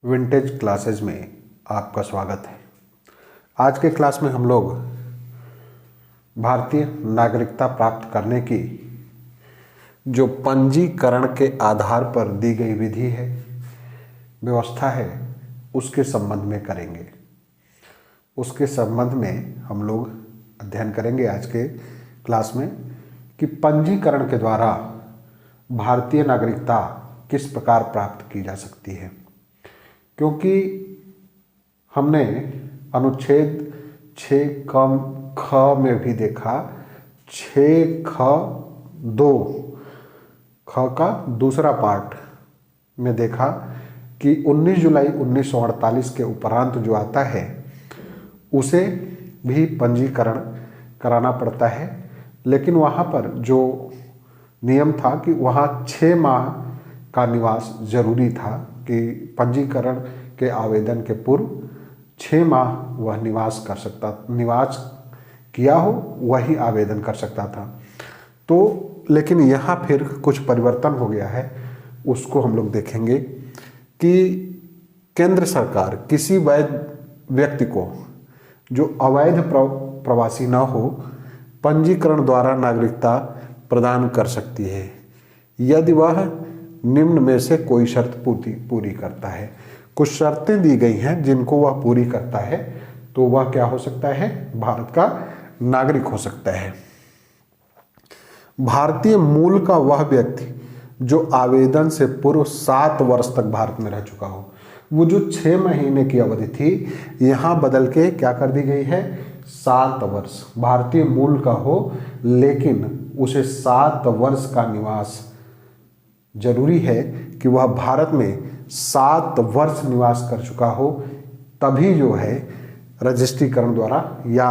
Vintage classes में आपका स्वागत है। आज के क्लास में हम लोग भारतीय नागरिकता प्राप्त करने की जो पंजीकरण के आधार पर दी गई विधि है, व्यवस्था है, उसके संबंध में करेंगे। उसके संबंध में हम लोग अध्ययन करेंगे आज के क्लास में कि पंजीकरण के द्वारा भारतीय नागरिकता किस प्रकार प्राप्त की जा सकती है। क्योंकि हमने अनुच्छेद 6 कम ख में भी देखा, 6 ख 2 ख का दूसरा पार्ट में देखा कि 19 जुलाई 1948 के उपरांत जो आता है उसे भी पंजीकरण कराना पड़ता है। लेकिन वहाँ पर जो नियम था कि वहाँ 6 माह का निवास जरूरी था, कि पंजीकरण के आवेदन के पूर्व 6 माह वह निवास किया हो वही आवेदन कर सकता था। तो लेकिन यहाँ फिर कुछ परिवर्तन हो गया है, उसको हम लोग देखेंगे कि केंद्र सरकार किसी वैध व्यक्ति को जो अवैध प्रवासी न हो, पंजीकरण द्वारा नागरिकता प्रदान कर सकती है यदि वह निम्न में से कोई शर्त पूरी करता है। कुछ शर्तें दी गई हैं जिनको वह पूरी करता है तो वह क्या हो सकता है, भारत का नागरिक हो सकता है। भारतीय मूल का वह व्यक्ति जो आवेदन से पूर्व 7 वर्ष तक भारत में रह चुका हो। वो जो 6 महीने की अवधि थी यहाँ बदल के क्या कर दी गई है, 7 वर्ष। भारतीय मूल का हो लेकिन उसे 7 वर्ष का निवास जरूरी है कि वह भारत में 7 वर्ष निवास कर चुका हो, तभी जो है रजिस्ट्रीकरण द्वारा या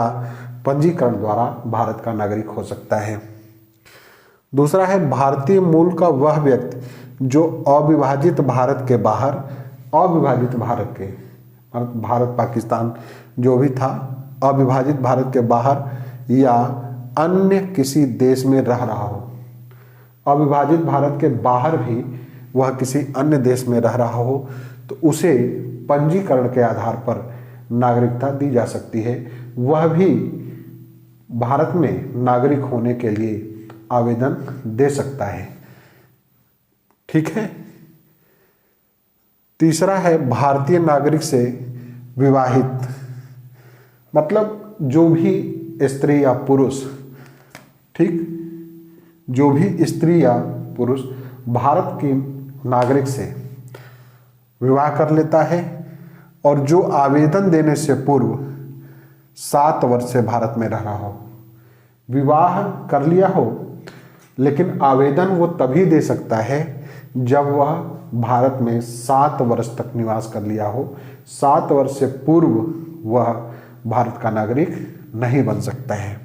पंजीकरण द्वारा भारत का नागरिक हो सकता है। दूसरा है भारतीय मूल का वह व्यक्ति जो अविभाजित भारत के बाहर, अविभाजित भारत के भारत पाकिस्तान जो भी था, अविभाजित भारत के बाहर या अन्य किसी देश में रह रहा हो। अविभाजित भारत के बाहर भी वह किसी अन्य देश में रह रहा हो तो उसे पंजीकरण के आधार पर नागरिकता दी जा सकती है। वह भी भारत में नागरिक होने के लिए आवेदन दे सकता है। ठीक है। तीसरा है भारतीय नागरिक से विवाहित, मतलब जो भी स्त्री या पुरुष, ठीक, जो भी स्त्री या पुरुष भारत की नागरिक से विवाह कर लेता है और जो आवेदन देने से पूर्व 7 वर्ष से भारत में रह रहा हो। विवाह कर लिया हो लेकिन आवेदन वो तभी दे सकता है जब वह भारत में 7 वर्ष तक निवास कर लिया हो। 7 वर्ष से पूर्व वह भारत का नागरिक नहीं बन सकता है।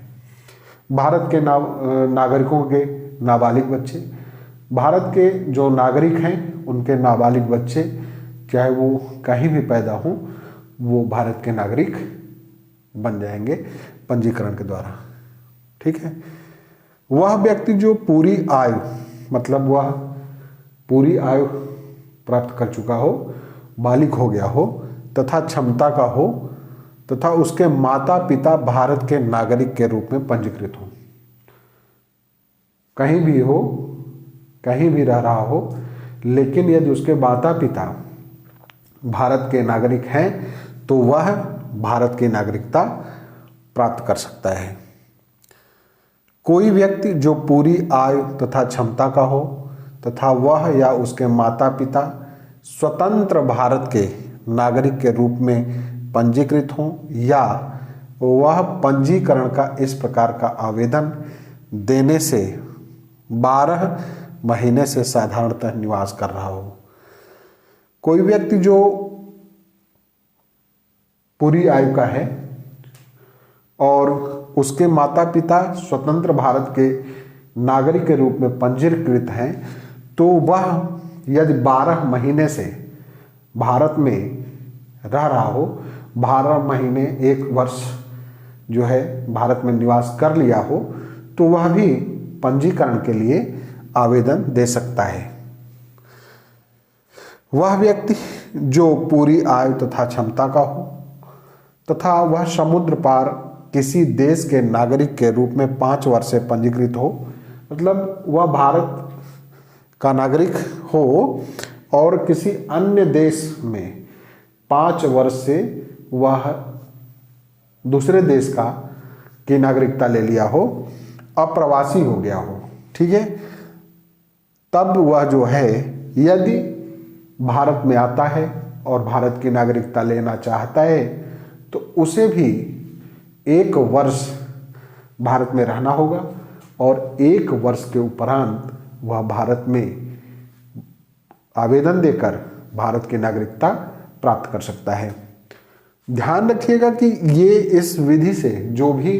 भारत के नागरिकों के नाबालिग बच्चे, भारत के जो नागरिक हैं उनके नाबालिग बच्चे चाहे वो कहीं भी पैदा हों, वो भारत के नागरिक बन जाएंगे पंजीकरण के द्वारा। ठीक है। वह व्यक्ति जो पूरी आयु, मतलब वह पूरी आयु प्राप्त कर चुका हो, बालिग हो गया हो तथा क्षमता का हो तथा उसके माता पिता भारत के नागरिक के रूप में पंजीकृत हो। कहीं भी हो, कहीं भी रह रहा हो, लेकिन यदि उसके माता पिता भारत के नागरिक हैं तो वह भारत की नागरिकता प्राप्त कर सकता है। कोई व्यक्ति जो पूरी आयु तथा क्षमता का हो तथा वह या उसके माता पिता स्वतंत्र भारत के नागरिक के रूप में पंजीकृत हों या वह पंजीकरण का इस प्रकार का आवेदन देने से 12 महीने से साधारणतः निवास कर रहा हो। कोई व्यक्ति जो पूरी आयु का है और उसके माता पिता स्वतंत्र भारत के नागरिक के रूप में पंजीकृत हैं तो वह यदि 12 महीने से भारत में रह रहा हो, 12 महीने 1 वर्ष जो है भारत में निवास कर लिया हो, तो वह भी पंजीकरण के लिए आवेदन दे सकता है। वह व्यक्ति जो पूरी आयु तथा क्षमता का हो तथा वह समुद्र पार किसी देश के नागरिक के रूप में 5 वर्ष से पंजीकृत हो, मतलब वह भारत का नागरिक हो और किसी अन्य देश में 5 वर्ष से वह दूसरे देश की नागरिकता ले लिया हो, अप्रवासी हो गया हो, ठीक है। तब वह जो है यदि भारत में आता है और भारत की नागरिकता लेना चाहता है तो उसे भी 1 वर्ष भारत में रहना होगा और 1 वर्ष के उपरांत वह भारत में आवेदन देकर भारत की नागरिकता प्राप्त कर सकता है। ध्यान रखिएगा कि ये इस विधि से जो भी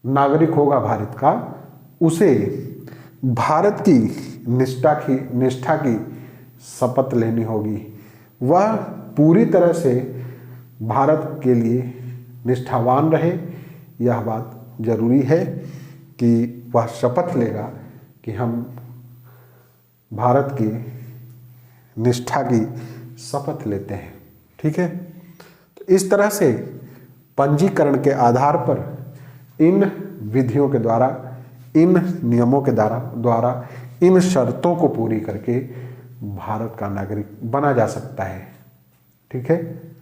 नागरिक होगा भारत का, उसे भारत की निष्ठा की शपथ लेनी होगी। वह पूरी तरह से भारत के लिए निष्ठावान रहे, यह बात जरूरी है कि वह शपथ लेगा कि हम भारत की निष्ठा की शपथ लेते हैं, ठीक है। तो इस तरह से पंजीकरण के आधार पर इन विधियों के द्वारा, इन नियमों के द्वारा इन शर्तों को पूरी करके भारत का नागरिक बना जा सकता है, ठीक है।